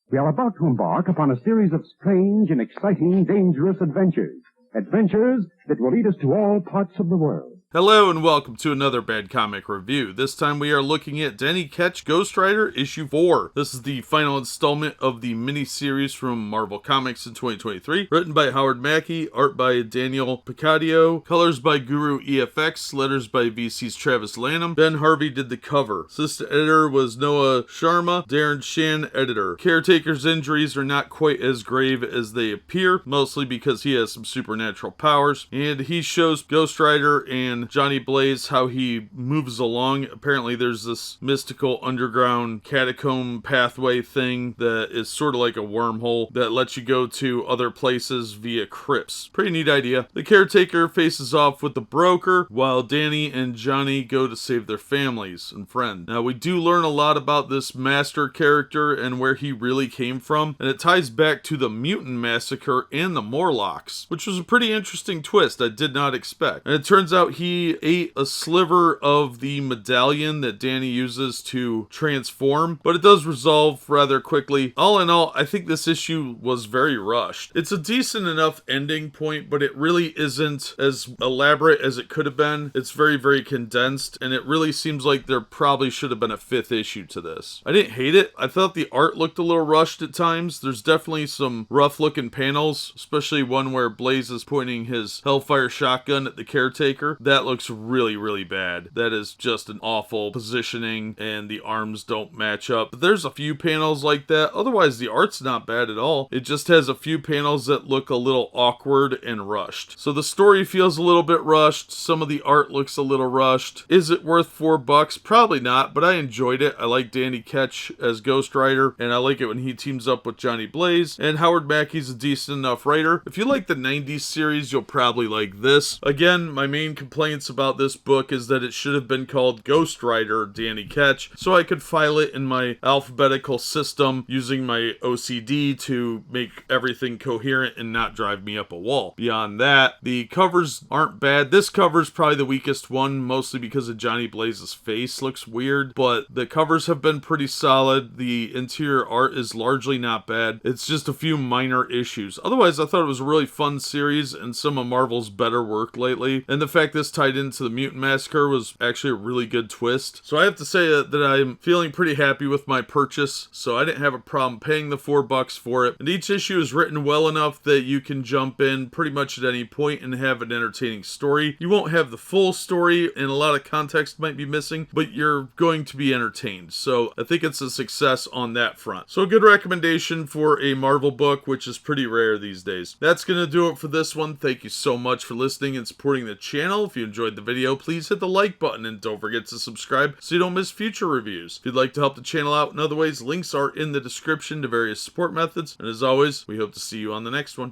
We are about to embark upon a series of strange and exciting, dangerous adventures. Adventures that will lead us to all parts of the world. Hello and welcome to another Bad Comic Review. This time we are looking at Danny Ketch Ghost Rider issue 4. This is the final installment of the mini-series from Marvel Comics in 2023. Written by Howard Mackie, art by Daniel Picciotto, colors by Guru-eFX, letters by VC's Travis Lanham. Ben Harvey did the cover. Assistant editor was Noah Sharma, Darren Shan editor. Caretaker's injuries are not quite as grave as they appear, mostly because he has some supernatural powers. And he shows Ghost Rider and Johnny Blaze how he moves along. Apparently there's this mystical underground catacomb pathway thing that is sort of like a wormhole that lets you go to other places via crypts. Pretty neat idea. The caretaker faces off with the broker while Danny and Johnny go to save their families and friends. Now we do learn a lot about this master character and where he really came from, and it ties back to the mutant massacre and the Morlocks, which was a pretty interesting twist I did not expect. And it turns out he ate a sliver of the medallion that Danny uses to transform, but it does resolve rather quickly. All in all, I think this issue was very rushed. It's a decent enough ending point, but it really isn't as elaborate as it could have been. It's very, very condensed, and it really seems like there probably should have been a 5th issue to this. I didn't hate it. I thought the art looked a little rushed at times. There's definitely some rough looking panels, especially one where Blaze is pointing his Hellfire shotgun at the caretaker. That looks really, really bad. That is just an awful positioning, and the arms don't match up. But there's a few panels like that. Otherwise, the art's not bad at all. It just has a few panels that look a little awkward and rushed. So the story feels a little bit rushed. Some of the art looks a little rushed. Is it worth $4? Probably not, but I enjoyed it. I like Danny Ketch as Ghost Rider, and I like it when he teams up with Johnny Blaze, and Howard Mackie's a decent enough writer. If you like the 90s series, you'll probably like this. Again, my main complaints about this book is that it should have been called Ghost Rider Danny Ketch, so I could file it in my alphabetical system using my OCD to make everything coherent and not drive me up a wall. Beyond that, the covers aren't bad. This cover's probably the weakest one, mostly because of Johnny Blaze's face looks weird, but the covers have been pretty solid. The interior art is largely not bad. It's just a few minor issues. Otherwise, I thought it was a really fun series and some of Marvel's better work lately, and the fact this tied into the Mutant Massacre was actually a really good twist. So I have to say that I'm feeling pretty happy with my purchase, so I didn't have a problem paying the $4 for it. And each issue is written well enough that you can jump in pretty much at any point and have an entertaining story. You won't have the full story, and a lot of context might be missing, but you're going to be entertained. So I think it's a success on that front. So a good recommendation for a Marvel book, which is pretty rare these days. That's going to do it for this one. Thank you so much for listening and supporting the channel. If you enjoyed the video, please hit the like button and don't forget to subscribe so you don't miss future reviews. If you'd like to help the channel out in other ways, links are in the description to various support methods. And as always, we hope to see you on the next one.